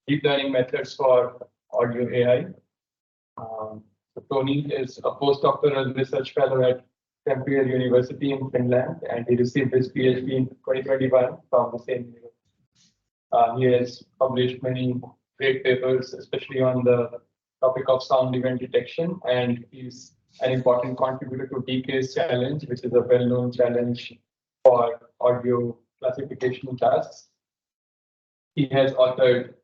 deep learning methods for audio AI. So Toni is a postdoctoral research fellow at Tampere University in Finland, and he received his PhD in 2021 from the same university. He has published many great papers, especially on the topic of sound event detection, and he's an important contributor to DK's challenge, which is a well-known challenge for audio classification tasks. He has authored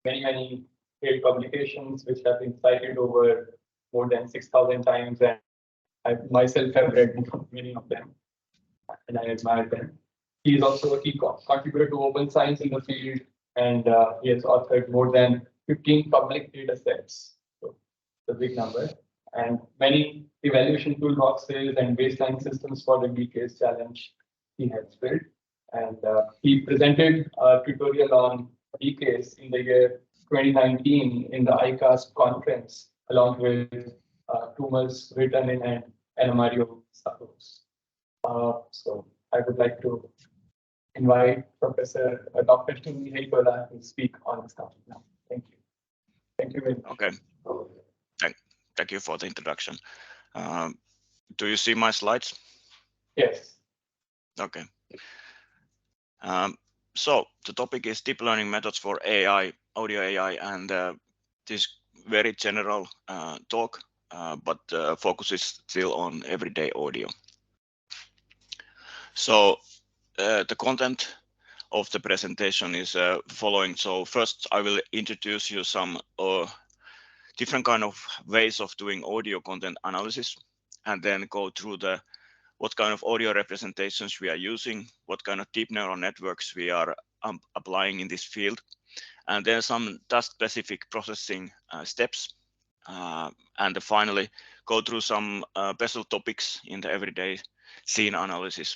many great publications, which have been cited over more than 6,000 times, and I myself have read many of them, and I admire them. He is also a key contributor to open science in the field, and he has authored more than 15 public data sets. So it's a big number, and many evaluation toolboxes and baseline systems for the DK's challenge he has built. And he presented a tutorial on DK's in the year 2019 in the ICAST conference, along with Tumas Virtanen and Anna Mario Sapos. So I would like to invite Professor Dr. Toni Heittola to speak on this topic now. Thank you. Thank you very much. Okay. Thank you for the introduction. Do you see my slides? Yes. Okay. So the topic is deep learning methods for AI, audio AI, and this very general talk, but focus is still on everyday audio. So the content of the presentation is following. So first I will introduce you some different kind of ways of doing audio content analysis, and then go through what kind of audio representations we are using, what kind of deep neural networks we are applying in this field, and then some task-specific processing steps, and finally go through some special topics in the everyday scene analysis.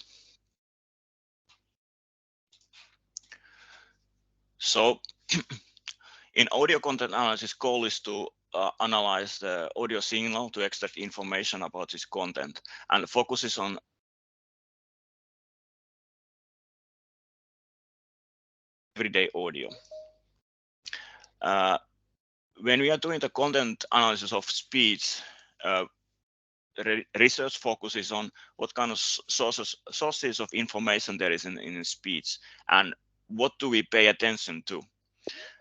So in audio content analysis, goal is to analyze the audio signal to extract information about this content, and focuses on everyday audio. When we are doing the content analysis of speech, research focuses on what kind of sources of information there is in speech, and what do we pay attention to.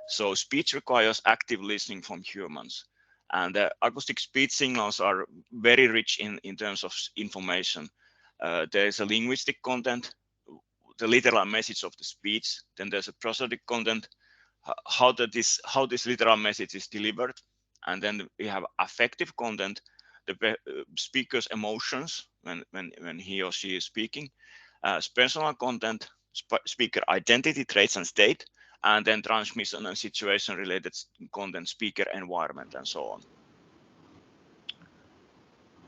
So speech requires active listening from humans, and acoustic speech signals are very rich in terms of information. There is a linguistic content, the literal message of the speech. Then there's a prosodic content, how this literal message is delivered, and then we have affective content, the speaker's emotions when he or she is speaking, personal content, speaker identity, traits and state, and then transmission and situation related content, speaker environment, and so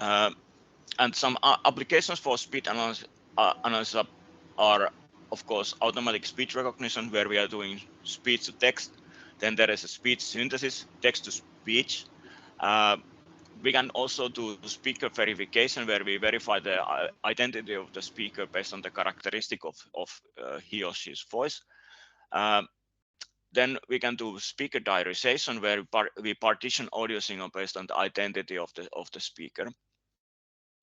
on. And some applications for speech analysis are, of course, automatic speech recognition, where we are doing speech to text. Then there is a speech synthesis, text to speech. We can also do speaker verification, where we verify the identity of the speaker based on the characteristic of he or she's voice. Then we can do speaker diarization, where we partition audio signal based on the identity of the speaker.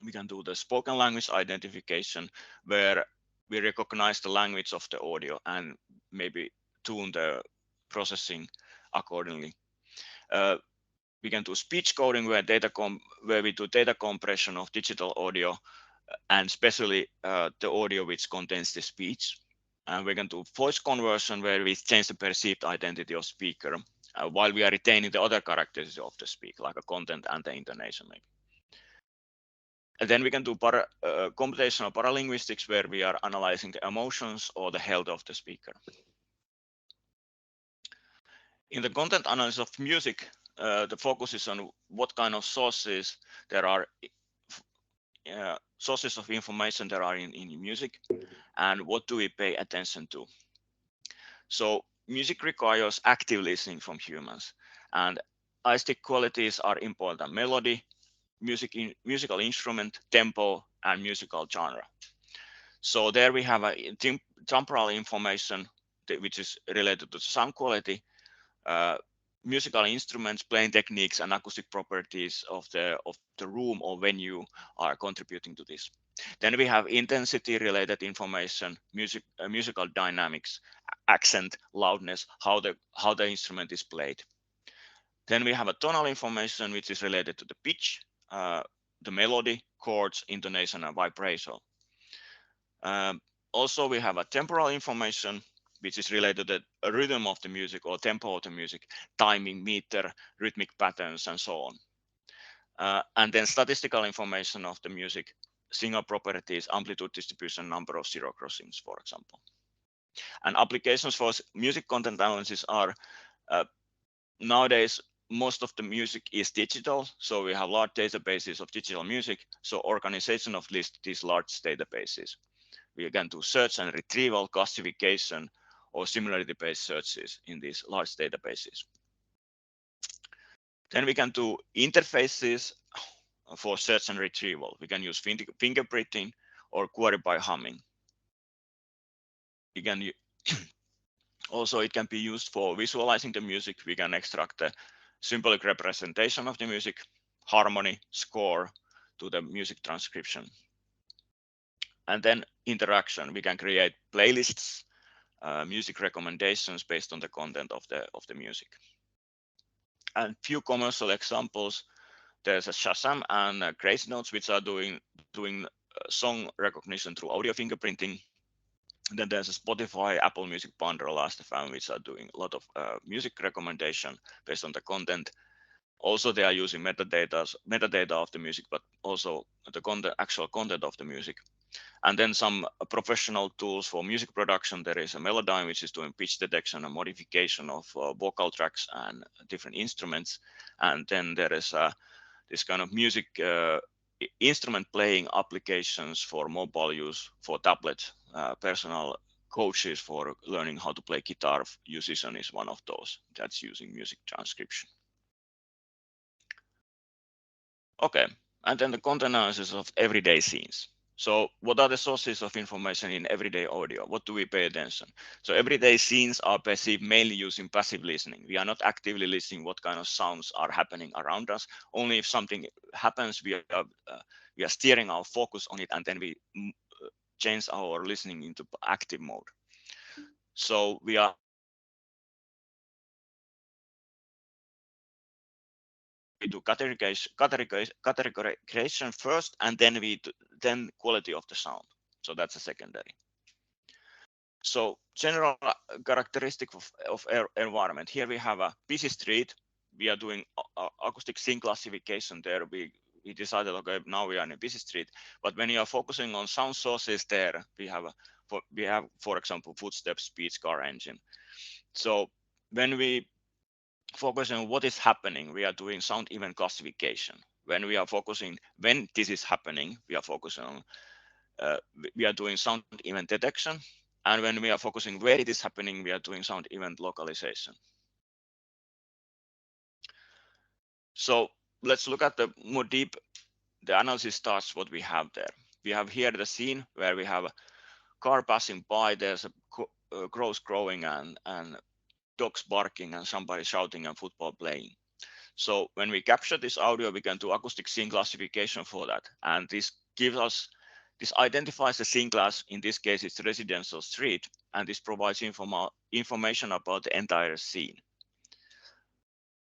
We can do the spoken language identification, where we recognize the language of the audio and maybe tune the processing accordingly. We can do speech coding, where we do data compression of digital audio, and especially the audio which contains the speech. And we can do voice conversion, where we change the perceived identity of speaker while we are retaining the other characteristics of the speaker, like a content and the intonation maybe. And then we can do computational paralinguistics, where we are analyzing the emotions or the health of the speaker. In the content analysis of music, the focus is on what kind of sources there are, sources of information there are in music, and what do we pay attention to. So music requires active listening from humans, and aesthetic qualities are important: melody, musical instrument, tempo, and musical genre. So there we have a temporal information which is related to sound quality, musical instruments, playing techniques, and acoustic properties of the room or venue are contributing to this. Then we have intensity related information, musical dynamics, accent, loudness, how the instrument is played. Then we have a tonal information, which is related to the pitch, the melody, chords, intonation, and vibration. Also, we have a temporal information, which is related to the rhythm of the music or tempo of the music, timing, meter, rhythmic patterns, and so on. And then statistical information of the music, signal properties, amplitude distribution, number of zero crossings, for example. And applications for music content analysis are nowadays, most of the music is digital, so we have large databases of digital music. So organization of these large databases. We can do search and retrieval, classification, or similarity-based searches in these large databases. Then we can do interfaces for search and retrieval. We can use fingerprinting or query by humming. We can also, it can be used for visualizing the music. We can extract the symbolic representation of the music, harmony, score to the music transcription. And then interaction, we can create playlists, music recommendations based on the content of the music. And few commercial examples, there's a Shazam and Grace Notes, which are doing song recognition through audio fingerprinting. Then there's a Spotify, Apple Music Bundle, Last.fm, which are doing a lot of music recommendation based on the content. Also, they are using metadata of the music, but also the actual content of the music. And then some professional tools for music production. There is a Melodyne, which is doing pitch detection and modification of vocal tracks and different instruments. And then there is this kind of music instrument playing applications for mobile use, for tablets. Personal coaches for learning how to play guitar. Musician is one of those that's using music transcription. Okay, and then the content analysis of everyday scenes. So what are the sources of information in everyday audio? What do we pay attention? So everyday scenes are perceived mainly using passive listening. We are not actively listening what kind of sounds are happening around us. Only if something happens, we are steering our focus on it, and then we change our listening into active mode. So we are do categorization first, and then quality of the sound. So that's a secondary. So general characteristic of environment. Here we have a busy street. We are doing acoustic scene classification there. We decided, okay, now we are in a busy street. But when you are focusing on sound sources there, we have, for example, footsteps, speech, car engine. So when we focus on what is happening, we are doing sound event classification. When we are focusing when this is happening, we are focusing on we are doing sound event detection. And when we are focusing where it is happening, we are doing sound event localization. So let's look at the more deep. The analysis starts what we have there. We have here the scene where we have a car passing by. There's a crows crowing and dogs barking and somebody shouting and football playing. So when we capture this audio, we can do acoustic scene classification for that. And this identifies the scene class. In this case, it's residential street, and this provides information about the entire scene.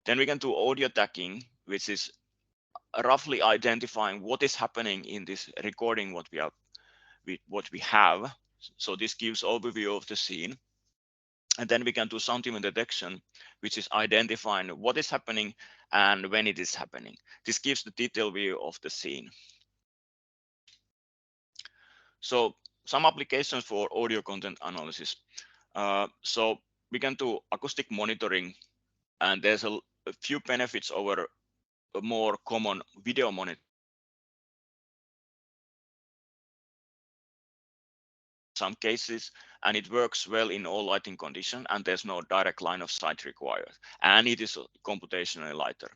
Then we can do audio tagging, which is roughly identifying what is happening in this recording, what we have. So this gives overview of the scene. And then we can do sound event detection, which is identifying what is happening and when it is happening. This gives the detailed view of the scene. So some applications for audio content analysis. So we can do acoustic monitoring, and there's a few benefits over a more common video monitor. Some cases, and it works well in all lighting conditions, and there's no direct line of sight required, and it is computationally lighter.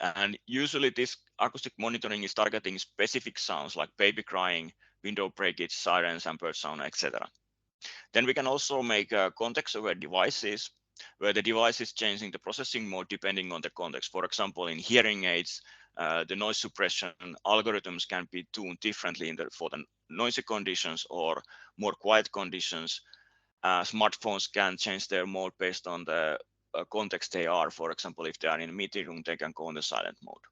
And usually this acoustic monitoring is targeting specific sounds like baby crying, window breakage, sirens, and bird sound, etc. Then we can also make context-aware devices. where the device is changing the processing mode depending on the context. For example, in hearing aids, the noise suppression algorithms can be tuned differently for the noisy conditions or more quiet conditions. Smartphones can change their mode based on the context they are. For example, if they are in a meeting room, they can go in the silent mode.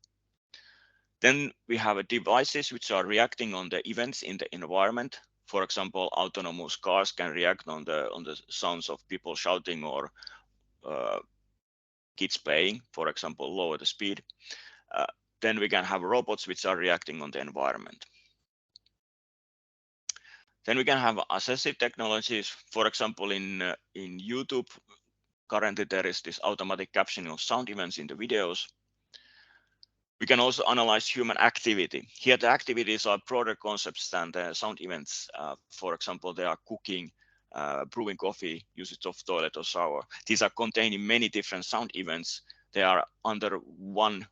Then we have devices which are reacting on the events in the environment. For example, autonomous cars can react on the sounds of people shouting or kids playing, for example, lower the speed. Then we can have robots which are reacting on the environment. Then we can have assistive technologies. For example, in YouTube, currently there is this automatic captioning of sound events in the videos. We can also analyze human activity. Here, the activities are broader concepts than the sound events. For example, they are cooking, brewing coffee, usage of toilet or shower. These are containing many different sound events. They are under one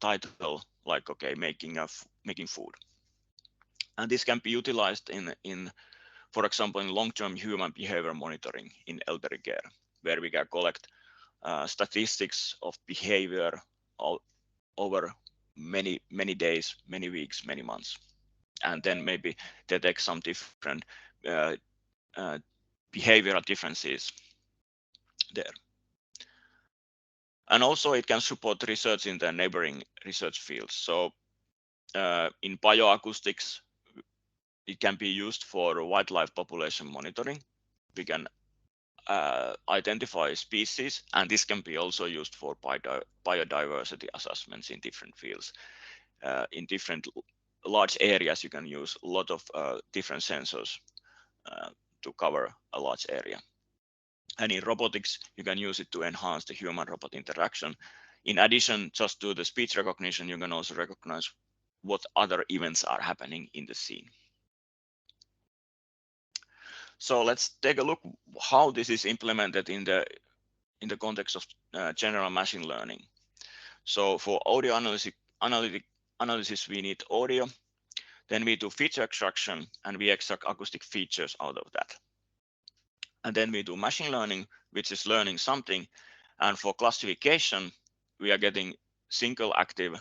title, like making food. And this can be utilized in for example, in long-term human behavior monitoring in elderly care, where we can collect statistics of behavior over many days, many weeks, many months, and then maybe detect some different behavioral differences there. And also it can support research in the neighboring research fields. So in bioacoustics, it can be used for wildlife population monitoring. We can identify species, and this can be also used for biodiversity assessments in different fields. In different large areas, you can use a lot of different sensors to cover a large area. And in robotics, you can use it to enhance the human-robot interaction. In addition, just to the speech recognition, you can also recognize what other events are happening in the scene. So let's take a look how this is implemented in the context of general machine learning. So for audio analysis, we need audio. Then we do feature extraction, and we extract acoustic features out of that. And then we do machine learning, which is learning something. And for classification, we are getting single active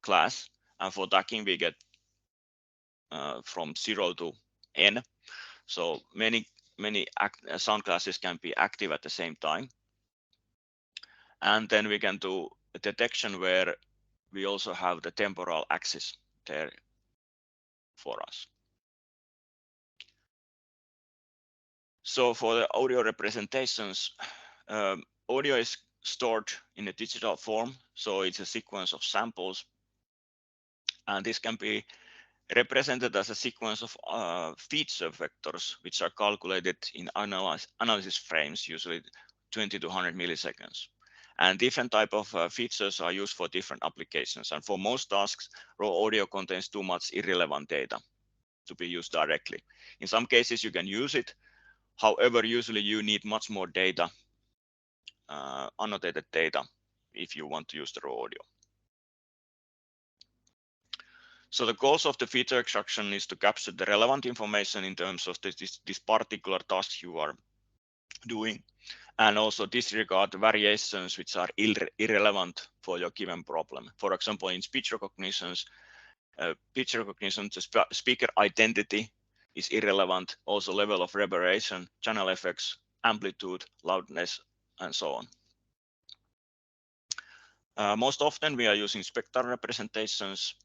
class. And for tagging, we get from 0 to n. So many sound classes can be active at the same time. And then we can do a detection where we also have the temporal axis there for us. So for the audio representations, audio is stored in a digital form. So it's a sequence of samples. And this can be represented as a sequence of feature vectors, which are calculated in analysis frames, usually 20 to 100 milliseconds. And different type of features are used for different applications. And for most tasks, raw audio contains too much irrelevant data to be used directly. In some cases, you can use it. However, usually you need much more data, annotated data, if you want to use the raw audio. So the goals of the feature extraction is to capture the relevant information in terms of this particular task you are doing, and also disregard variations which are irrelevant for your given problem. For example, in speech recognition, the speaker identity is irrelevant, also level of reverberation, channel effects, amplitude, loudness, and so on. Most often we are using spectral representations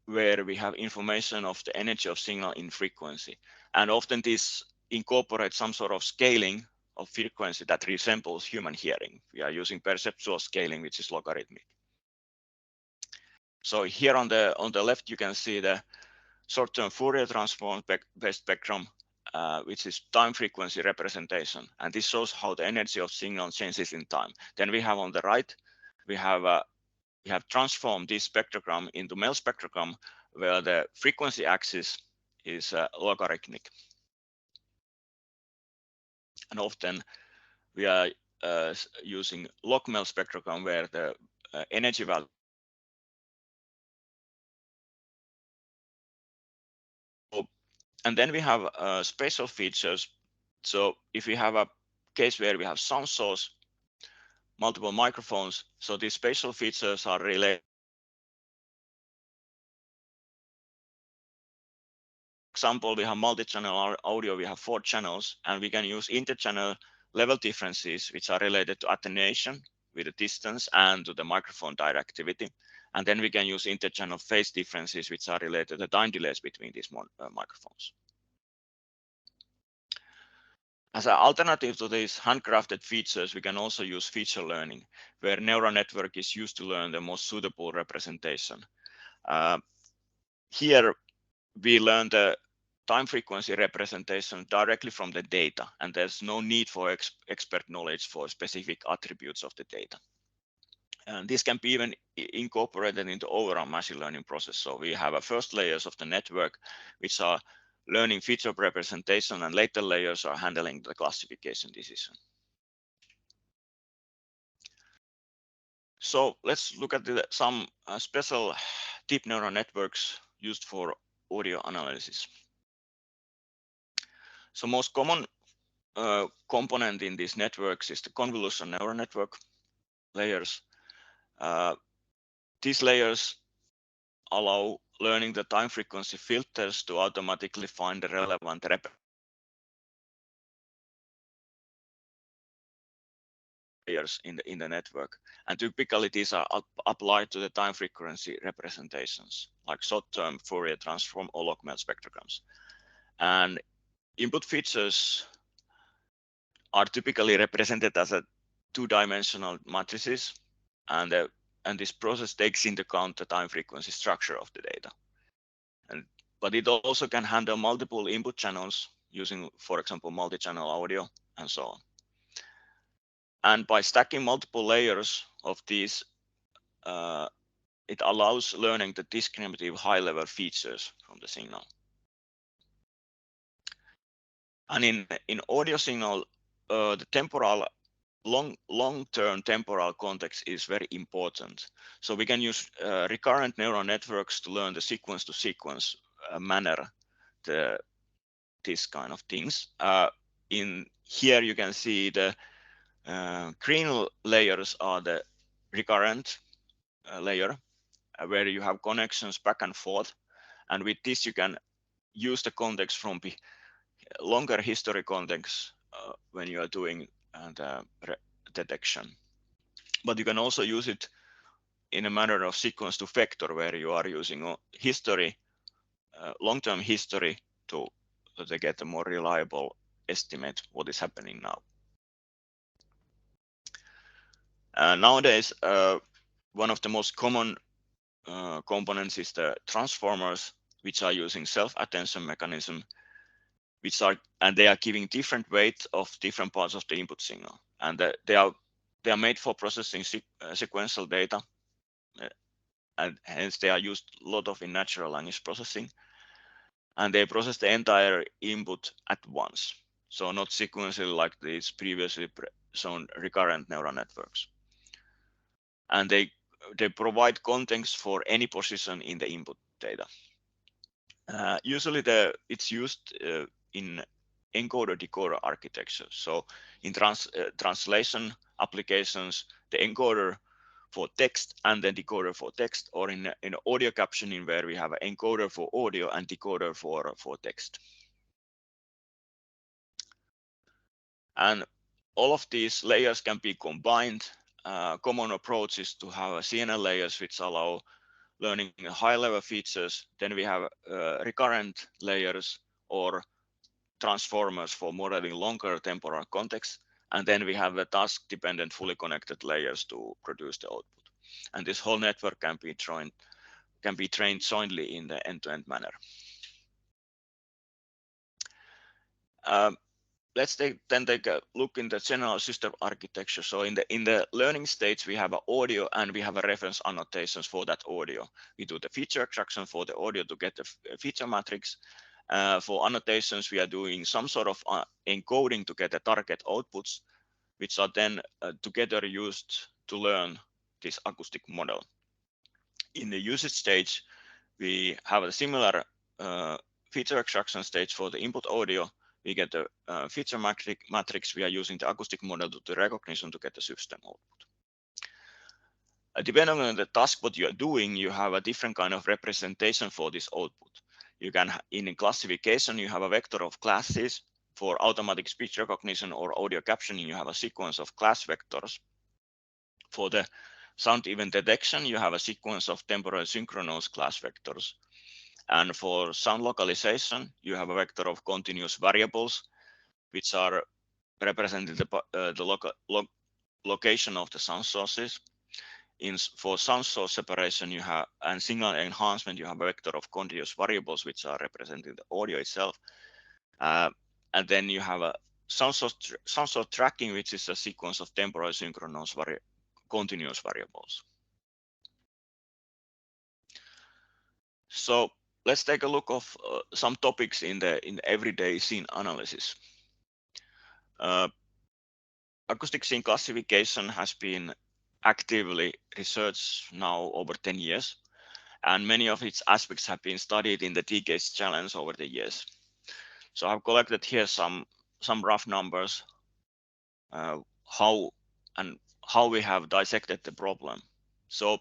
where we have information of the energy of signal in frequency. And often this incorporates some sort of scaling of frequency that resembles human hearing. We are using perceptual scaling, which is logarithmic. So here on the left, you can see the short-term Fourier transform-based spectrum, which is time frequency representation. And this shows how the energy of signal changes in time. Then we have on the right, we have transformed this spectrogram into MEL spectrogram, where the frequency axis is logarithmic. And often we are using log MEL spectrogram, where the energy value. And then we have spatial features. So if we have a case where we have sound source, multiple microphones, so these spatial features are related. For example, we have multi-channel audio, we have 4 channels, and we can use inter-channel level differences, which are related to attenuation with the distance and to the microphone directivity. And then we can use inter-channel phase differences, which are related to the time delays between these microphones. As an alternative to these handcrafted features, we can also use feature learning, where neural network is used to learn the most suitable representation. Here, we learn the time frequency representation directly from the data, and there's no need for expert knowledge for specific attributes of the data. And this can be even incorporated into overall machine learning process. So we have a first layers of the network, which are learning feature representation, and later layers are handling the classification decision. So let's look at some special deep neural networks used for audio analysis. So most common component in these networks is the convolution neural network layers. These layers allow learning the time frequency filters to automatically find the relevant layers in the network. And typically these are applied to the time frequency representations, like short-term Fourier transform or log-melt spectrograms. And input features are typically represented as a 2-dimensional matrices, and this process takes into account the time frequency structure of the data. But it also can handle multiple input channels using, for example, multi-channel audio and so on. And by stacking multiple layers of these, it allows learning the discriminative high-level features from the signal. And in audio signal, the temporal long-term temporal context is very important. So we can use recurrent neural networks to learn the sequence-to-sequence manner, these kind of things. In here you can see the green layers are the recurrent layer, where you have connections back and forth. And with this, you can use the context from the longer history context when you are doing the detection. But you can also use it in a manner of sequence to vector, where you are using history, long-term history to get a more reliable estimate what is happening now. Nowadays, one of the most common components is the transformers, which are using self-attention mechanism, and they are giving different weight of different parts of the input signal, and they are made for processing sequential data, and hence they are used a lot of in natural language processing, and they process the entire input at once, so not sequentially like these previously shown recurrent neural networks. And they provide context for any position in the input data. Usually it's used in encoder-decoder architecture. So in translation applications, the encoder for text and then decoder for text, or in audio captioning, where we have an encoder for audio and decoder for text. And all of these layers can be combined. Common approach is to have CNN layers which allow learning high-level features. Then we have recurrent layers or transformers for modeling longer temporal context. And then we have the task-dependent fully connected layers to produce the output. And this whole network can be trained jointly in the end-to-end manner. Let's take a look in the general system architecture. So in the learning stage, we have an audio and we have a reference annotations for that audio. We do the feature extraction for the audio to get the feature matrix. For annotations, we are doing some sort of encoding to get the target outputs, which are then together used to learn this acoustic model. In the usage stage, we have a similar feature extraction stage for the input audio. we get a feature matrix. We are using the acoustic model to the recognition to get the system output. Depending on the task what you are doing, you have a different kind of representation for this output. You can, in classification, you have a vector of classes. For automatic speech recognition or audio captioning, you have a sequence of class vectors. For the sound event detection, you have a sequence of temporal synchronous class vectors. And for sound localization, you have a vector of continuous variables, which are representing the location of the sound sources. For sound source separation, you have, and signal enhancement, you have a vector of continuous variables, which are representing the audio itself. And then you have a sound source tracking, which is a sequence of temporal synchronous continuous variables. So let's take a look of some topics in the everyday scene analysis. Acoustic scene classification has been actively researched now over 10 years, and many of its aspects have been studied in the TCASE challenge over the years. So I've collected here some rough numbers, how we have dissected the problem. So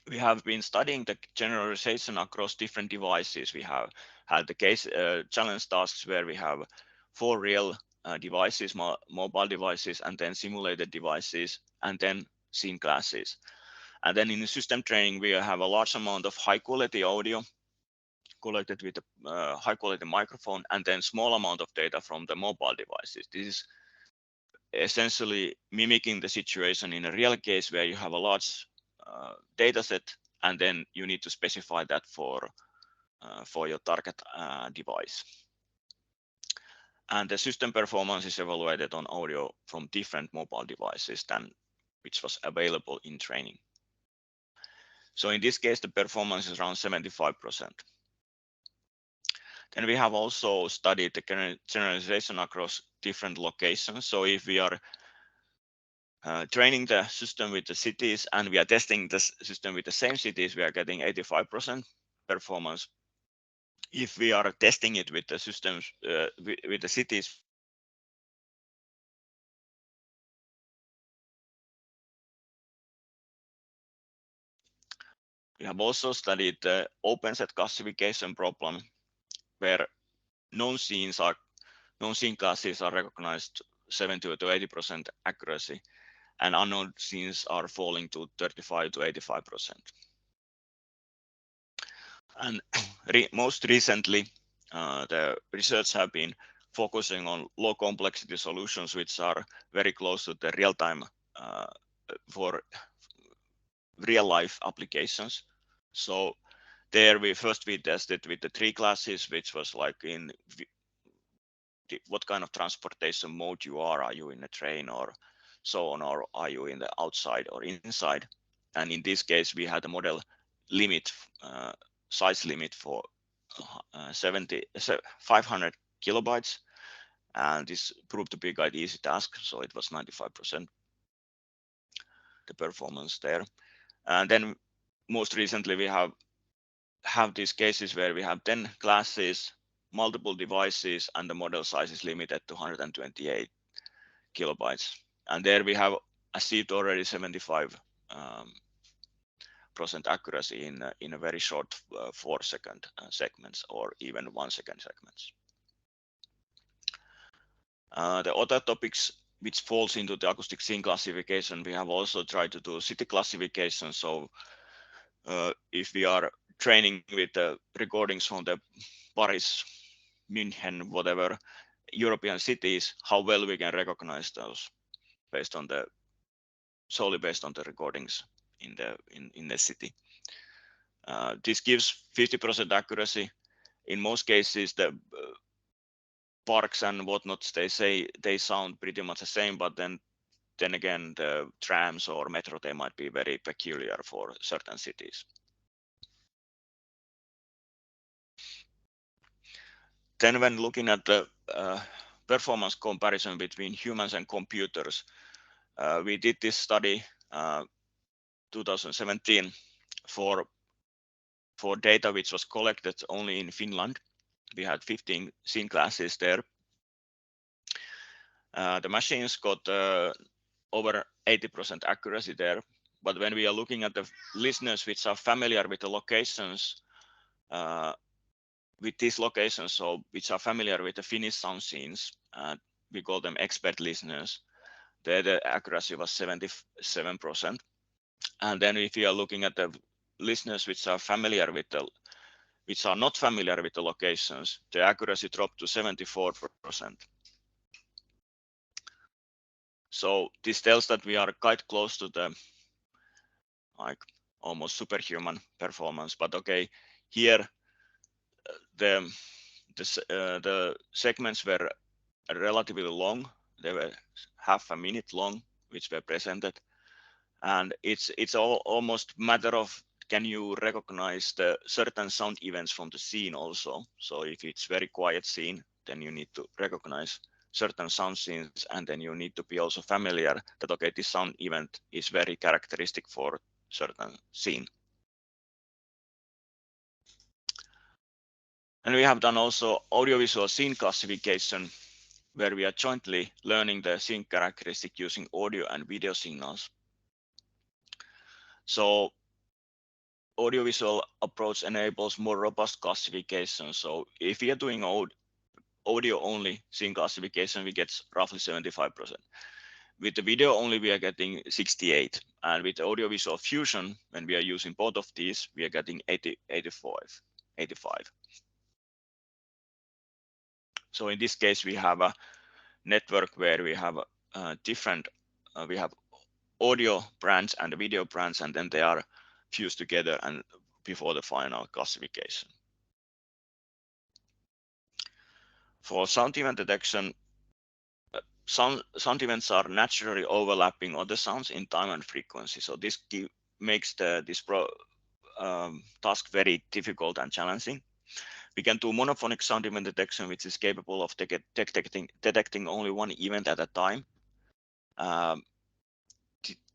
we have been studying the generalization across different devices. We have had the case challenge tasks where we have 4 real devices, mobile devices, and then simulated devices, and then scene classes. And then in the system training, we have a large amount of high quality audio collected with a high quality microphone, and then small amount of data from the mobile devices. This is essentially mimicking the situation in a real case where you have a large data set, and then you need to specify that for your target device. And the system performance is evaluated on audio from different mobile devices than which was available in training. So in this case, the performance is around 75%. Then we have also studied the generalization across different locations. So if we are training the system with the cities and we are testing the system with the same cities, we are getting 85% performance. If we are testing it with the systems with the cities, we have also studied the open set classification problem, where known scene classes are recognized 70 to 80% accuracy, and unknown scenes are falling to 35 to 85%. And most recently, the research have been focusing on low complexity solutions, which are very close to the real time for real life applications. So there we tested with the 3 classes, which was like in what kind of transportation mode you are. Are you in a train or so on, or are you in the outside or inside? And in this case, we had a model limit, size limit for 500 kilobytes, and this proved to be quite easy task. So it was 95% the performance there. And then most recently, we have these cases where we have 10 classes, multiple devices, and the model size is limited to 128 kilobytes. And there we have achieved already 75% accuracy in a very short 4-second segments, or even 1-second segments. The other topics which falls into the acoustic scene classification, we have also tried to do city classification. So if we are training with the recordings from the Paris, München, whatever European cities, how well we can recognize those solely based on the recordings in the city. This gives 50% accuracy. In most cases, the parks and whatnot, they sound pretty much the same, but then again, the trams or metro, they might be very peculiar for certain cities. Then when looking at the performance comparison between humans and computers, we did this study 2017 for data which was collected only in Finland. We had 15 scene classes there. The machines got over 80% accuracy there. But when we are looking at the listeners which are familiar with the locations, with these locations, so which are familiar with the Finnish sound scenes, we call them expert listeners, there the accuracy was 77%. And then if you are looking at the listeners which are familiar with the, which are not familiar with the locations, the accuracy dropped to 74%. So this tells that we are quite close to the like almost superhuman performance. But okay, here the segments were relatively long. They were half a minute long, which were presented, and it's almost matter of can you recognize the certain sound events from the scene also. So if it's very quiet scene, then you need to recognize certain sound scenes, and then you need to be also familiar that okay, this sound event is very characteristic for certain scene. And we have done also audiovisual scene classification, where we are jointly learning the scene characteristic using audio and video signals. So audiovisual approach enables more robust classification. So if we are doing audio only scene classification, we get roughly 75%. With the video only, we are getting 68. And with audiovisual fusion, when we are using both of these, we are getting 85. So in this case, we have a network where we have different, we have audio branch and the video branch, and then they are fused together and before the final classification. For sound event detection, sound events are naturally overlapping other sounds in time and frequency. So this makes this task very difficult and challenging. We can do monophonic sound event detection, which is capable of detecting only one event at a time.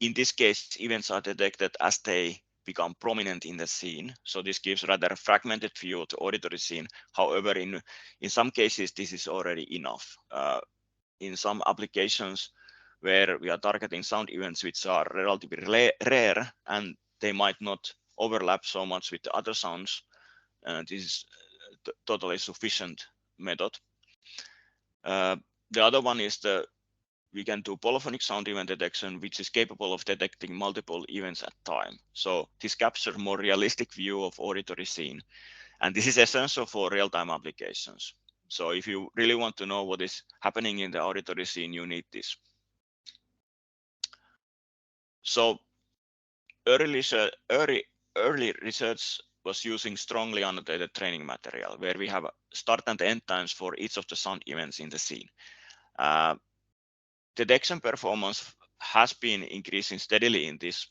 In this case, events are detected as they become prominent in the scene. So this gives rather a fragmented view of the auditory scene. However, in some cases, this is already enough. In some applications where we are targeting sound events which are relatively rare and they might not overlap so much with the other sounds, this is totally sufficient method. The other one is we can do polyphonic sound event detection, which is capable of detecting multiple events at time. So this captures more realistic view of auditory scene. And this is essential for real-time applications. So if you really want to know what is happening in the auditory scene, you need this. So early research was using strongly annotated training material, where we have start and end times for each of the sound events in the scene. Detection performance has been increasing steadily in this,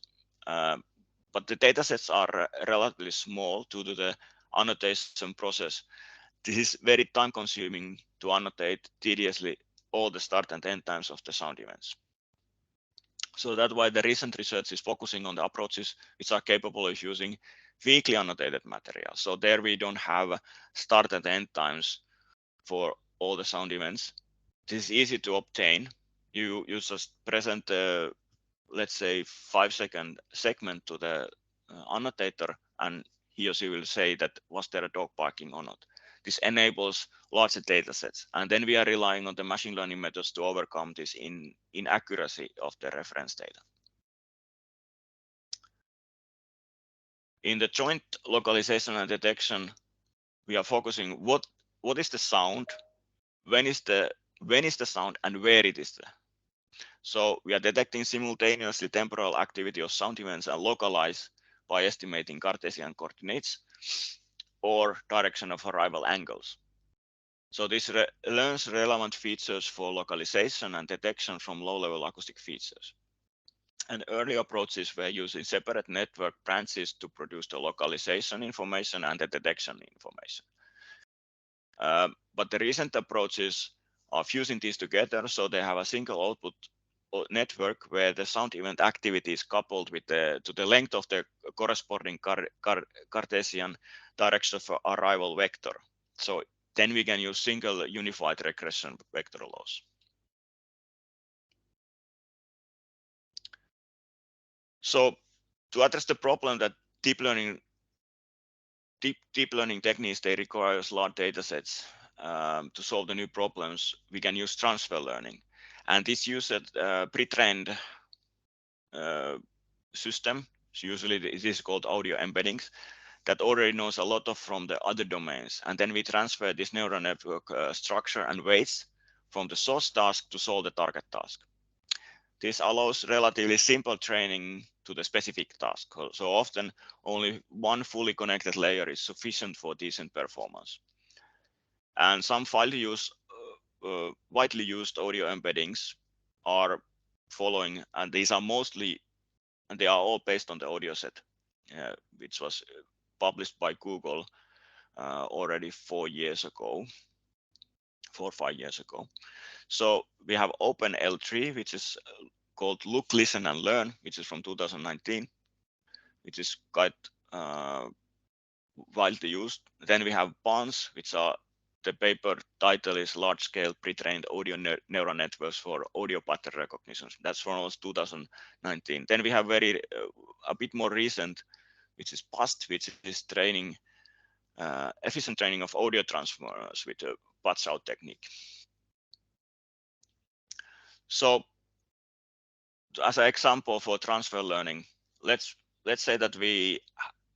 but the datasets are relatively small due to the annotation process. This is very time consuming to annotate tediously all the start and end times of the sound events. So that's why the recent research is focusing on the approaches which are capable of using weakly annotated material. So there we don't have start and end times for all the sound events. This is easy to obtain. You just present the, let's say, 5-second segment to the annotator, and he or she will say that was there a dog barking or not. This enables larger data sets, and then we are relying on the machine learning methods to overcome this inaccuracy of the reference data. In the joint localization and detection, we are focusing what is the sound, when is the sound, and where it is. So we are detecting simultaneously temporal activity of sound events and localize by estimating Cartesian coordinates or direction of arrival angles. So this learns relevant features for localization and detection from low-level acoustic features. And early approaches were using separate network branches to produce the localization information and the detection information. But the recent approaches are fusing these together, so they have a single output network where the sound event activity is coupled with to the length of the corresponding Cartesian direction of arrival vector. So then we can use single unified regression vector laws. So to address the problem that deep learning techniques, they require large data sets to solve the new problems, we can use transfer learning. And this uses pre-trained system. So usually this is called audio embeddings that already knows a lot from the other domains. And then we transfer this neural network structure and weights from the source task to solve the target task. This allows relatively simple training to the specific task. So often only one fully connected layer is sufficient for decent performance. And some widely used audio embeddings are following, and these are mostly, and they are all based on the audio set, which was published by Google already 4 or 5 years ago. So we have OpenL3, which is called Look, Listen, and Learn, which is from 2019, which is quite widely used. Then we have BANS, which are, the paper title is Large-Scale Pre-Trained Audio Neural Networks for Audio Pattern Recognition. That's from 2019. Then we have a bit more recent, which is PAST, which is training, efficient training of audio transformers with a patch-out technique. So as an example for transfer learning, let's say that we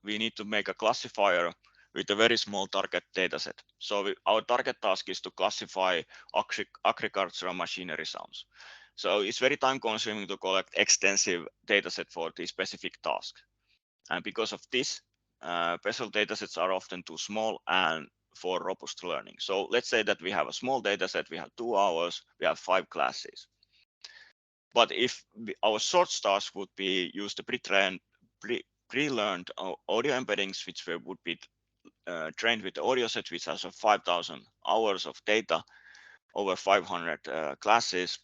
need to make a classifier with a very small target data set. So our target task is to classify agricultural machinery sounds. So it's very time consuming to collect extensive data set for this specific task. And because of this, special data sets are often too small and for robust learning. So let's say that we have a small data set, we have 2 hours, we have 5 classes. But if our short task would be use the pre-learned audio embeddings, which would be trained with the audio set, which has 5,000 hours of data over 500 classes.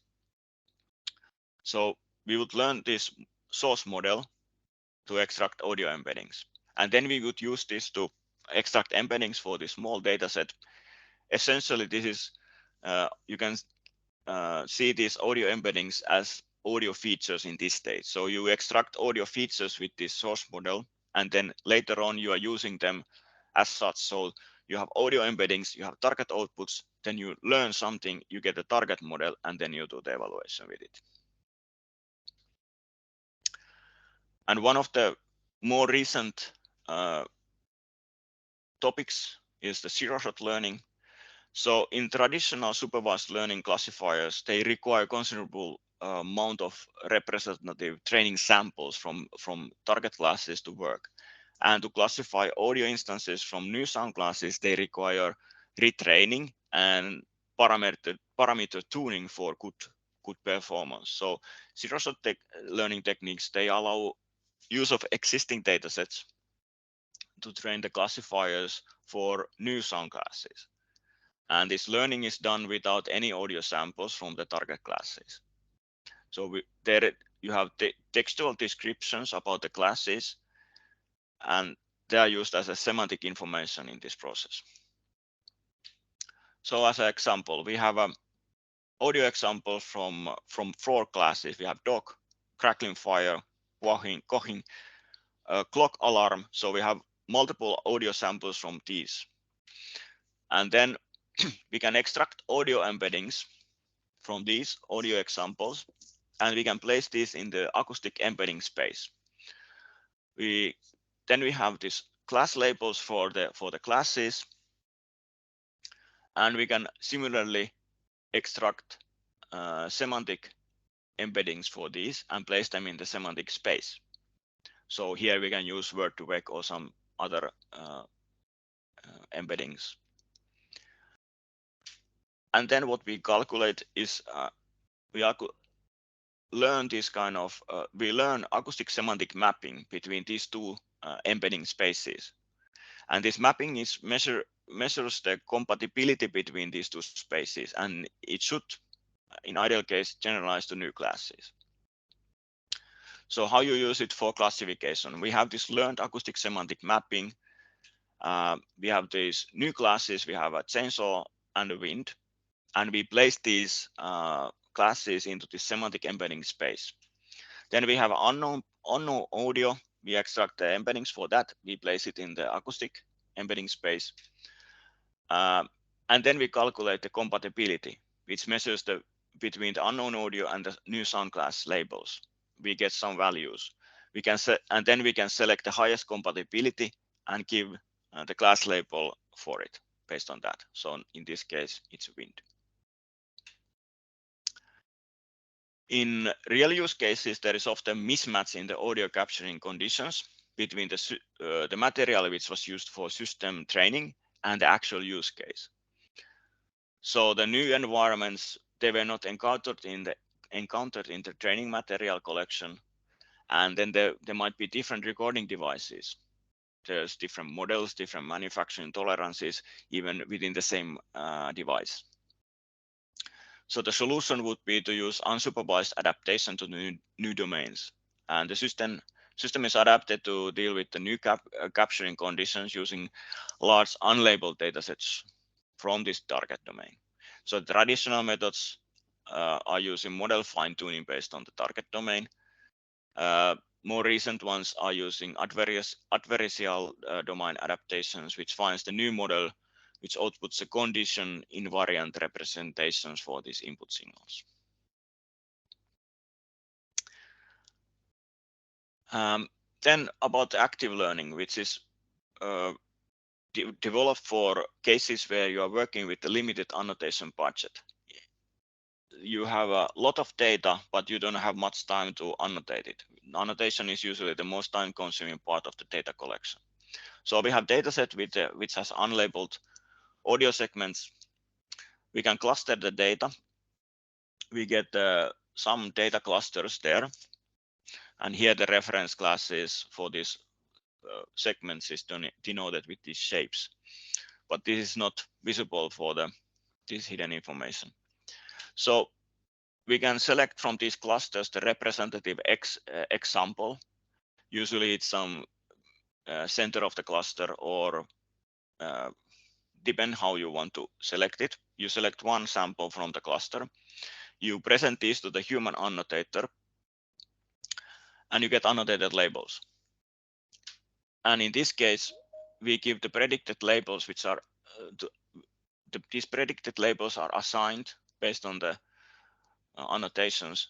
So we would learn this source model to extract audio embeddings. And then we would use this to extract embeddings for this small data set. Essentially, this is, you can see these audio embeddings as audio features in this stage. So you extract audio features with this source model, and then later on you are using them as such. So you have audio embeddings, you have target outputs, then you learn something, you get a target model, and then you do the evaluation with it. And one of the more recent topics is the zero-shot learning. So in traditional supervised learning classifiers, they require considerable amount of representative training samples from target classes to work. And to classify audio instances from new sound classes, they require retraining and parameter tuning for good performance. So zero-shot learning techniques, they allow use of existing data sets to train the classifiers for new sound classes. And this learning is done without any audio samples from the target classes. So there you have textual descriptions about the classes, and they are used as a semantic information in this process. So as an example, we have an audio example from 4 classes. We have dog, crackling fire, coughing, clock alarm. So we have multiple audio samples from these. And then we can extract audio embeddings from these audio examples, and we can place these in the acoustic embedding space. Then we have these class labels for the classes, and we can similarly extract semantic embeddings for these and place them in the semantic space. So here we can use word2vec or some other embeddings. And then what we calculate is we learn this kind of we learn acoustic semantic mapping between these 2 embedding spaces, and this mapping is measures the compatibility between these 2 spaces, and it should, in ideal case, generalize to new classes. So how you use it for classification? We have this learned acoustic semantic mapping, we have these new classes. We have a chainsaw and a wind, and we place these classes into the semantic embedding space. Then we have unknown audio. We extract the embeddings for that. We place it in the acoustic embedding space. And then we calculate the compatibility, which measures the between the unknown audio and the new sound class labels. We get some values. We can and then we can select the highest compatibility and give the class label for it based on that. So in this case, it's wind. In real use cases, there is often mismatch in the audio capturing conditions between the material which was used for system training and the actual use case. So the new environments, they were not encountered in the training material collection, and then there might be different recording devices. There's different models, different manufacturing tolerances, even within the same device. So the solution would be to use unsupervised adaptation to new domains. And the system is adapted to deal with the new capturing conditions using large unlabeled datasets from this target domain. So traditional methods are using model fine-tuning based on the target domain. More recent ones are using adversarial domain adaptations, which finds the new model which outputs a condition invariant representations for these input signals. Then about active learning, which is developed for cases where you are working with a limited annotation budget. You have a lot of data, but you don't have much time to annotate it. Annotation is usually the most time-consuming part of the data collection. So we have dataset which has unlabeled audio segments. We can cluster the data. We get some data clusters there. And here the reference classes for these segments is denoted with these shapes. But this is not visible for this hidden information. So we can select from these clusters the representative example. Usually it's some center of the cluster, or depend how you want to select it. You select one sample from the cluster. You present these to the human annotator, and you get annotated labels. And in this case, we give the predicted labels, which are these predicted labels are assigned based on the annotations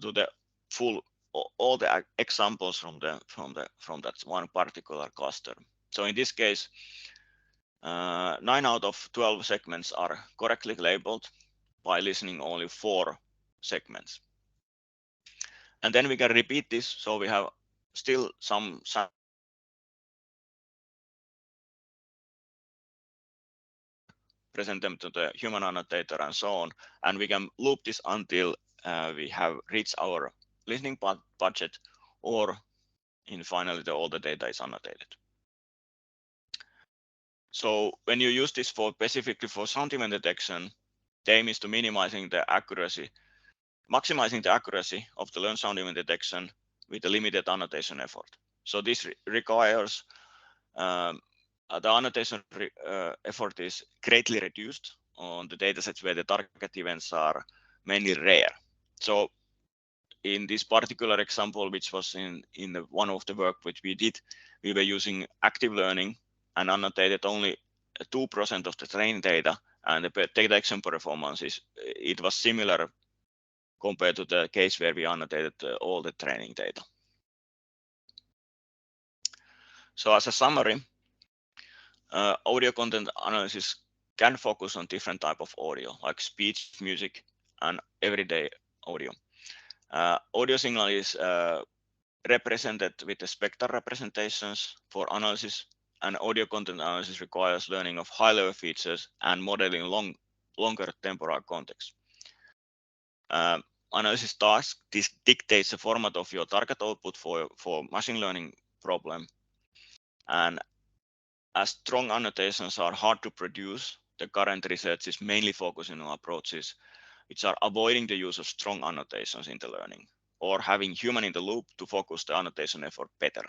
to the full all the examples from that one particular cluster. So in this case, 9 out of 12 segments are correctly labeled by listening only 4 segments. And then we can repeat this, so we have still some present them to the human annotator and so on, and we can loop this until we have reached our listening budget, or in finally all the data is annotated. So when you use this specifically for sound event detection, the aim is to maximizing the accuracy of the learned sound event detection with a limited annotation effort. So this requires the annotation effort is greatly reduced on the datasets where the target events are mainly rare. So in this particular example, which was in one of the work which we did, we were using active learning and annotated only 2% of the training data, and the detection performance it was similar compared to the case where we annotated all the training data. So as a summary, audio content analysis can focus on different type of audio, like speech, music, and everyday audio. Audio signal is represented with the spectral representations for analysis, and audio content analysis requires learning of high-level features and modeling longer temporal context. Analysis task, this dictates the format of your target output for machine learning problem. And as strong annotations are hard to produce, the current research is mainly focusing on approaches which are avoiding the use of strong annotations in the learning, or having human in the loop to focus the annotation effort better.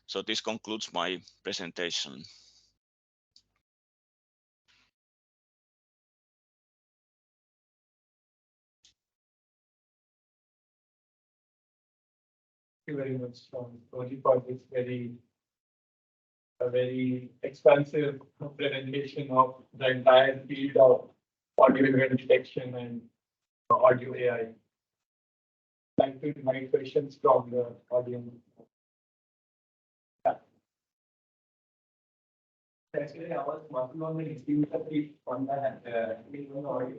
So this concludes my presentation. Thank you very much, Toni, for this very expansive presentation of the entire field of audio event detection and audio AI. I'd like to invite questions from the audience. Actually, I was working on the distribution on the audio.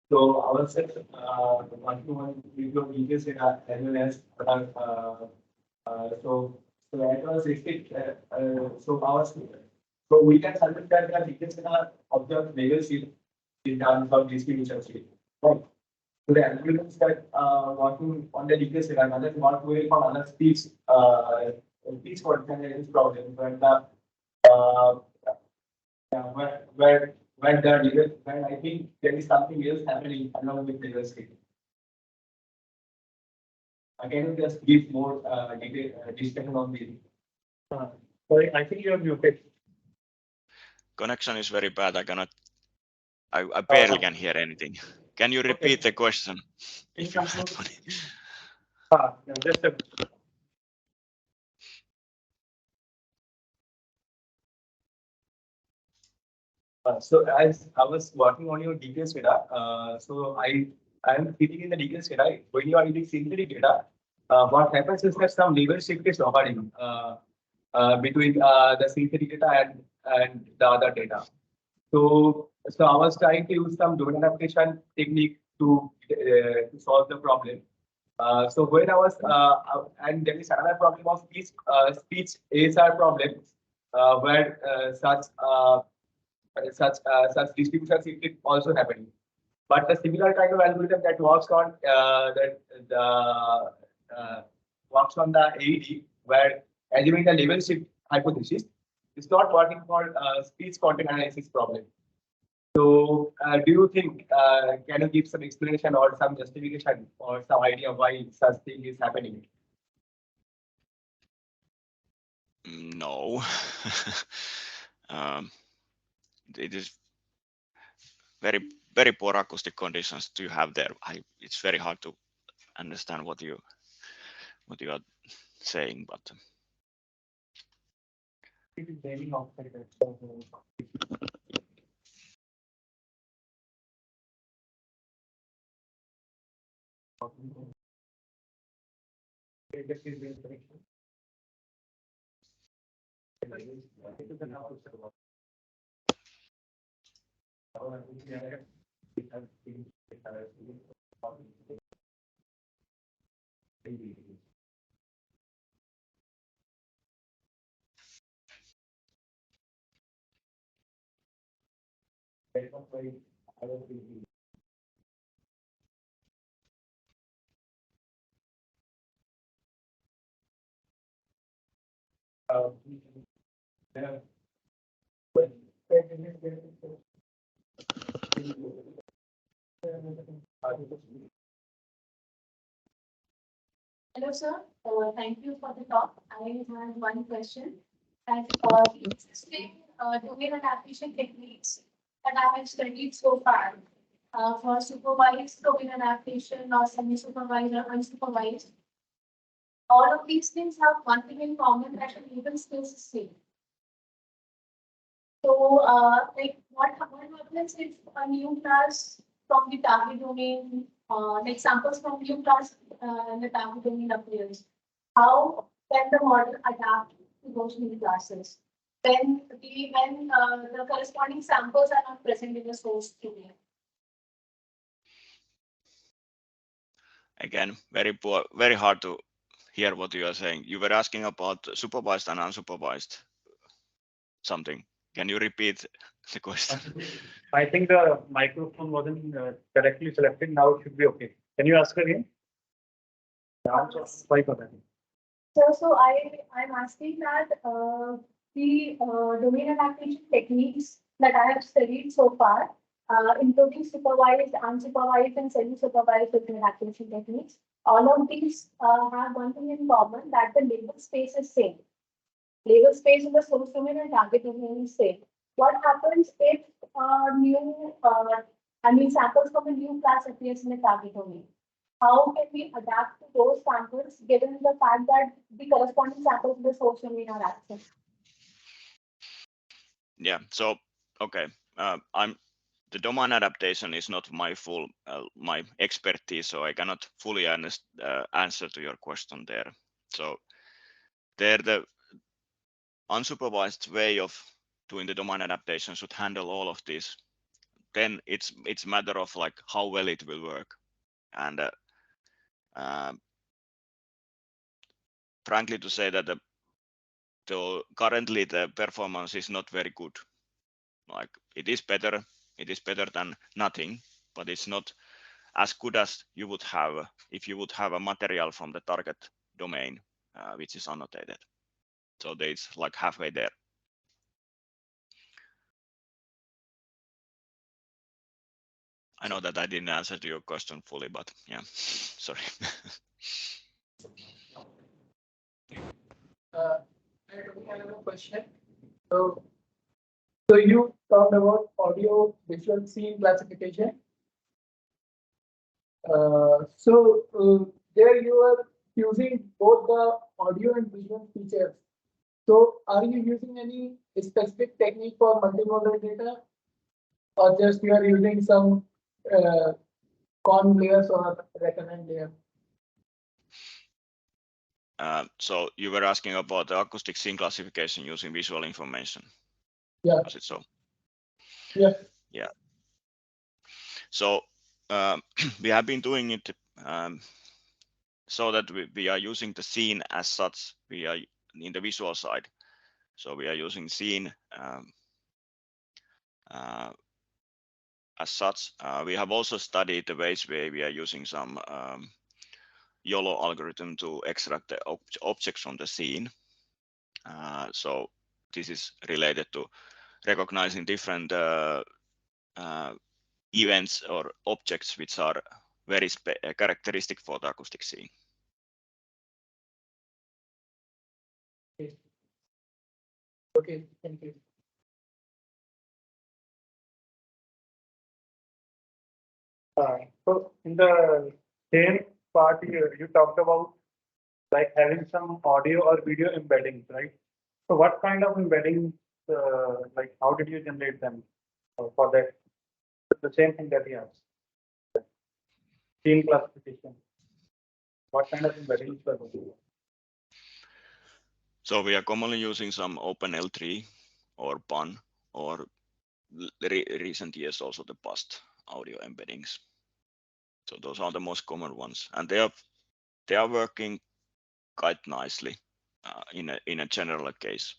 So I was working on video videos as well as so that was so I was so we can submit that the details of the legal sheet in terms of distribution sheet. Right. So the algorithms that working on the details and other not going for other speech content problem when the where the legal when I think there is something else happening along with legal sheet. Can you just give more discussion on this? Sorry, I think you are muted. Connection is very bad. I barely can hear anything. Can you repeat the question? If you had one. Just a so as I was working on your details data, so I am feeding in the details data. When you are using synthetic data, what happens is that some label shift is occurring between the synthetic data and the other data. So I was trying to use some domain adaptation technique to solve the problem. So when I was and there is another problem of speech ASR problem where such distribution shift also happening. But the similar kind of algorithm that works on works on the AED, where assuming the level shift hypothesis, is not working for speech content analysis problem. So, do you think can you give some explanation or some justification or some idea why such thing is happening? No. It is very poor acoustic conditions you have there. It's very hard to understand what you are saying, but It is very outside. Hello, sir. Thank you for the talk. I have one question. As existing domain adaptation techniques that I have studied so far for supervised domain adaptation or semi-supervised or unsupervised, all of these things have one thing in common that the label stays the same. So, like, what happens if a new class from the target domain, like samples from new class in the target domain appears? How can the model adapt to those new classes? When the corresponding samples are not present in the source domain. again, very poor, very hard to hear what you are saying. You were asking about supervised and unsupervised something. Can you repeat the question? I think the microphone wasn't correctly selected. Now it should be okay. Can you ask again? Sorry for that. So I'm asking that the domain adaptation techniques that I have studied so far, including supervised, unsupervised, and semi-supervised domain adaptation techniques, all of these have one thing in common, that the label space is same. label space in the source domain and target domain is same. What happens if samples from a new class appears in the target domain? How can we adapt to those samples given the fact that the corresponding samples in the source domain are absent? Yeah. So okay, the domain adaptation is not my full my expertise, so I cannot fully answer to your question there. So there, the unsupervised way of doing the domain adaptation should handle all of this. Then it's a matter of like how well it will work. And frankly, to say that currently the performance is not very good. Like it is better than nothing, but it's not as good as you would have if you would have a material from the target domain which is annotated. So it's like halfway there. I know that I didn't answer to your question fully, but yeah, sorry. I have a question. So you talked about audio visual scene classification. There you are using both the audio and visual features. So are you using any specific technique for multimodal data, or just you are using some con layers or recommend layer? So you were asking about the acoustic scene classification using visual information. Yeah. Was it so? Yeah. Yeah. So we have been doing it so that we are using the scene as such. We are in the visual side. So we are using scene as such. We have also studied the ways where we are using some YOLO algorithm to extract the objects from the scene. So this is related to recognizing different events or objects which are very characteristic for the acoustic scene. Okay, thank you. So in the same part you talked about like having some audio or video embeddings, right? So what kind of embeddings, like how did you generate them for that? The same thing that he asked. Scene classification. What kind of embeddings were those? So we are commonly using some OpenL3 or PAN or recent years also the past audio embeddings. So those are the most common ones, and they are working quite nicely in a general case.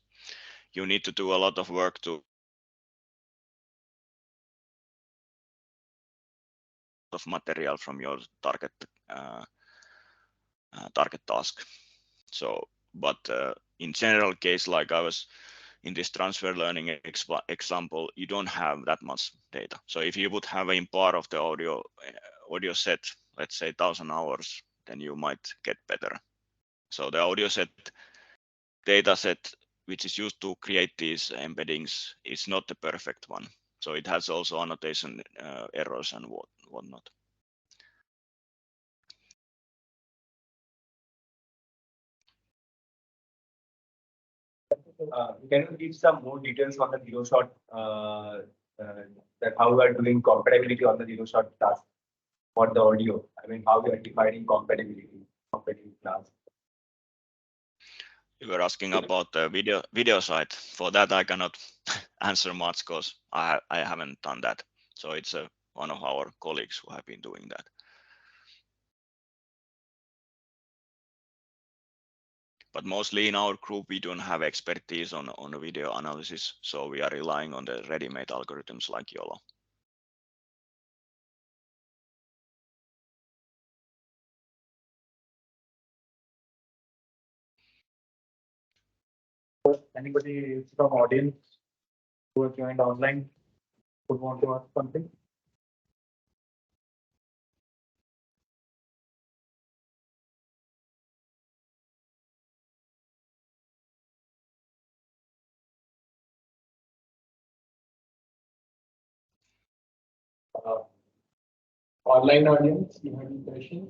You need to do a lot of work to of material from your target task. So, but in general case, like I was in this transfer learning example, you don't have that much data. So if you would have in part of the audio set, let's say 1,000 hours, then you might get better. So the audio set data set which is used to create these embeddings is not the perfect one. So it has also annotation errors and whatnot. Can you give some more details on the zero shot, that how we are doing compatibility on the zero shot task for the audio? I mean, how we are defining compatibility class? You were asking about the video side. For that, I cannot answer much because I haven't done that. So it's one of our colleagues who have been doing that. But mostly in our group, we don't have expertise on the video analysis. So we are relying on the ready-made algorithms like YOLO. Anybody from audience who has joined online would want to ask something? online audience, you have any questions?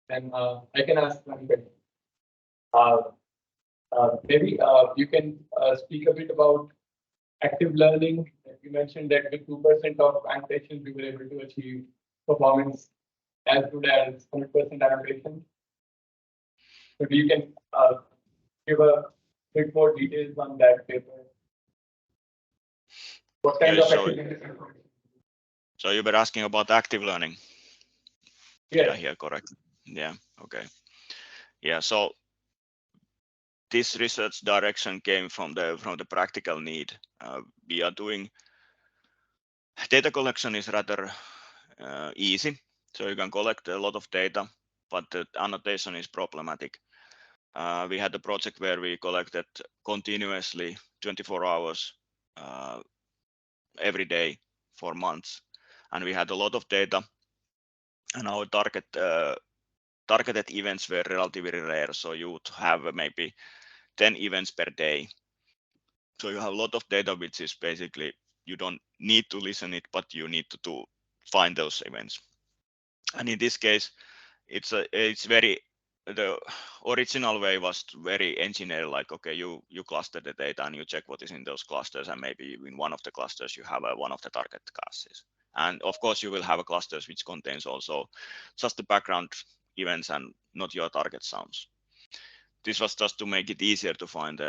Then I can ask one question. Maybe you can speak a bit about active learning. You mentioned that with 2% of annotations, we were able to achieve performance as good as 100% annotation. Maybe you can give a bit more details on that paper. What kind of activities? So you were asking about active learning. Yeah. Did I hear correct? Yeah. Okay. Yeah. So this research direction came from the practical need. We are doing data collection is rather easy, so you can collect a lot of data, but the annotation is problematic. We had a project where we collected continuously 24 hours every day for months, and we had a lot of data, and our targeted events were relatively rare, so you would have maybe 10 events per day. So you have a lot of data which is basically you don't need to listen it, but you need to find those events. And in this case, it's very, the original way was very engineer, like, okay, you cluster the data and you check what is in those clusters, and maybe in one of the clusters you have one of the target classes. And of course you will have a clusters which contains also just the background events and not your target sounds. This was just to make it easier to find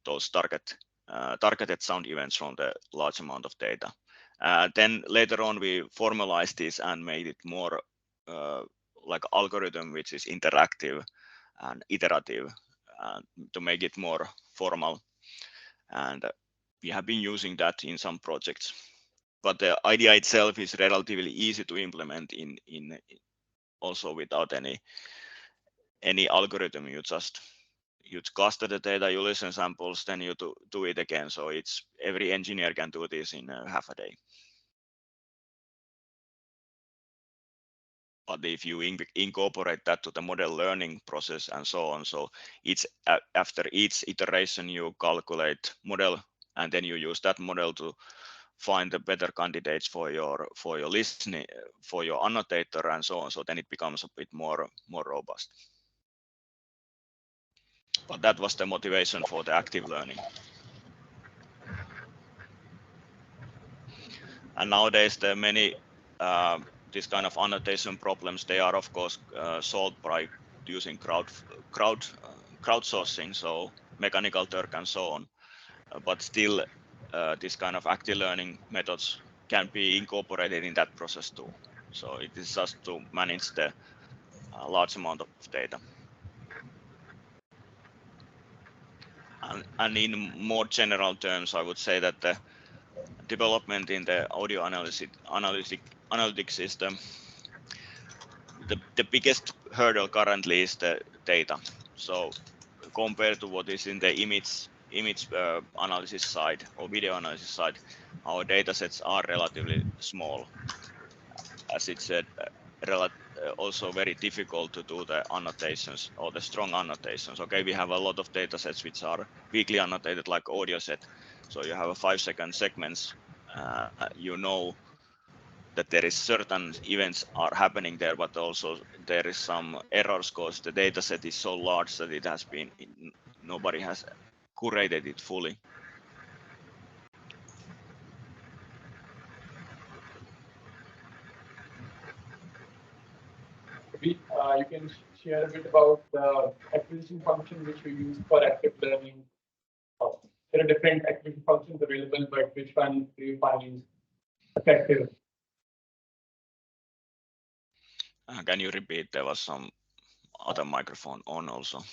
those targeted sound events from the large amount of data. Then later on we formalized this and made it more like algorithm which is interactive and iterative to make it more formal. And we have been using that in some projects. But the idea itself is relatively easy to implement in also without any algorithm. You cluster the data, you listen samples, then you do it again. So it's every engineer can do this in half a day. But if you incorporate that to the model learning process and so on, so it's after each iteration you calculate model, and then you use that model to find the better candidates for your listening, for your annotator and so on. So then it becomes a bit more robust. But that was the motivation for the active learning. And nowadays there are many this kind of annotation problems. They are of course solved by using crowdsourcing, so mechanical Turk and so on. But still, this kind of active learning methods can be incorporated in that process too. So it is just to manage the large amount of data. And in more general terms, I would say that the development in the audio analytics is the biggest hurdle currently is the data. So compared to what is in the image analysis side or video analysis side, our data sets are relatively small. As it said, also very difficult to do the annotations or the strong annotations. Okay, we have a lot of data sets which are weakly annotated, like audio set. So you have a 5-second segments. You know that there is certain events are happening there, but also there is some errors because the data set is so large that it has been, nobody has curated it fully. You can share a bit about the acquisition function which we use for active learning. There are different acquisition functions available, but which one do you find effective? Can you repeat? There was some other microphone on also.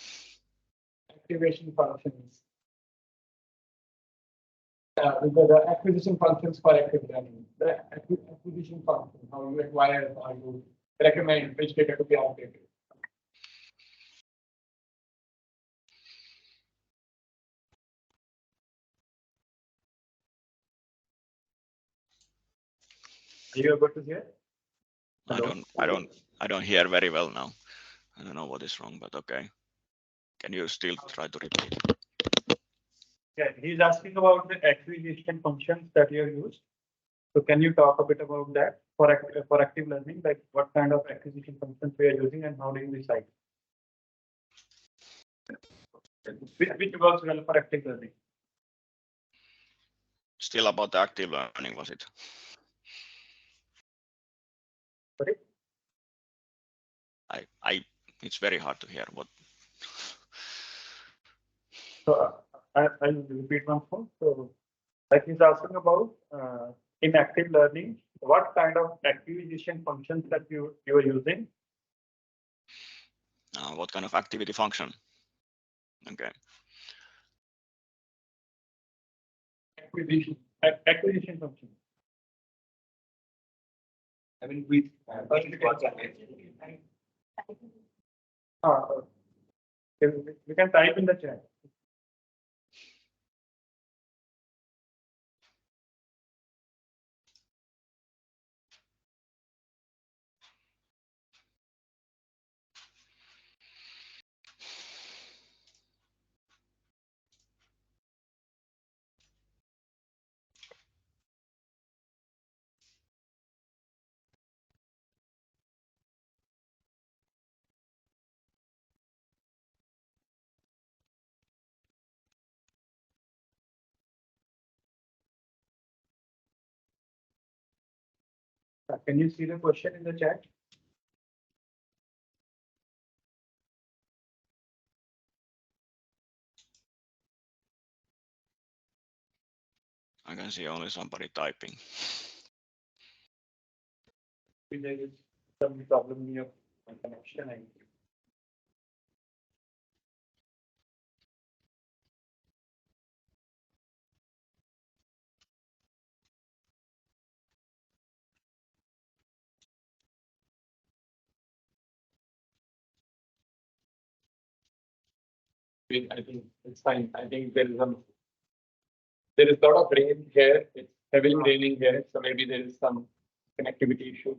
Activation functions. The acquisition functions for active learning. The acquisition function, how you acquire, how you recommend which data to be updated. Are you able to hear? I don't hear very well now. I don't know what is wrong, but okay. Can you still try to repeat? Yeah, he's asking about the acquisition functions that you have used. So can you talk a bit about that for active learning? Like what kind of acquisition functions we are using and how do you decide? Which works well for active learning? Still about the active learning, was it? Sorry? It's very hard to hear what. So I'll repeat once more. So like he's asking about in active learning, what kind of acquisition functions that you are using? What kind of activity function? Okay. Acquisition function. I mean, we We can type in the chat. Can you see the question in the chat? I can see only somebody typing. There is some problem in your connection. I think it's fine. I think there is a lot of rain here. It's heavily raining here, so maybe there is some connectivity issue.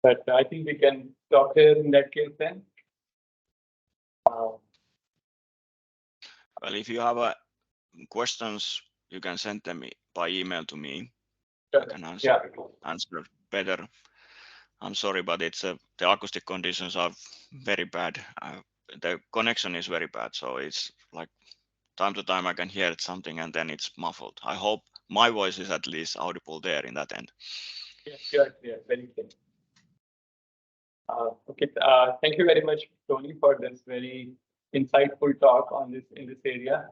But I think we can stop here in that case then. Well, if you have questions, you can send them by email to me. I can answer better. I'm sorry, but it's the acoustic conditions are very bad. The connection is very bad, so it's like time to time I can hear something and then it's muffled. I hope my voice is at least audible there in that end. Yeah, very clear. Okay, thank you very much, Toni, for this very insightful talk on this in this area.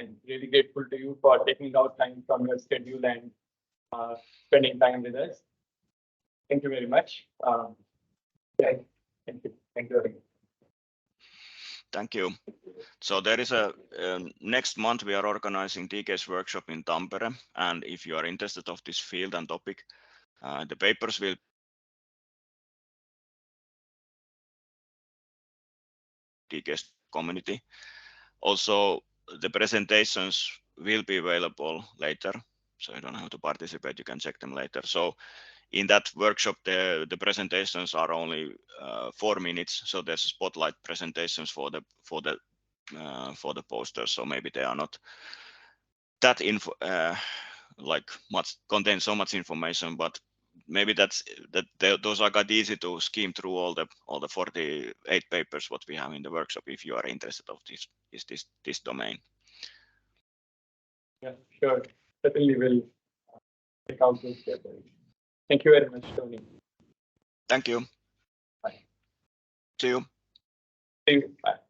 I'm really grateful to you for taking out time from your schedule and spending time with us. Thank you very much. Yeah, thank you. Thank you. Thank you. So there is a next month we are organizing DK's workshop in Tampere, and if you are interested of this field and topic, the papers will DK's community. Also, the presentations will be available later, so you don't have to participate. You can check them later. So in that workshop, the presentations are only 4 minutes. So there's spotlight presentations for the posters. So maybe they are not that like much contain so much information, but maybe those are quite easy to skim through all the 48 papers what we have in the workshop if you are interested of this domain. Yeah, sure. Certainly will check out those papers. Thank you very much, Toni. Thank you. Bye. See you. See you. Bye.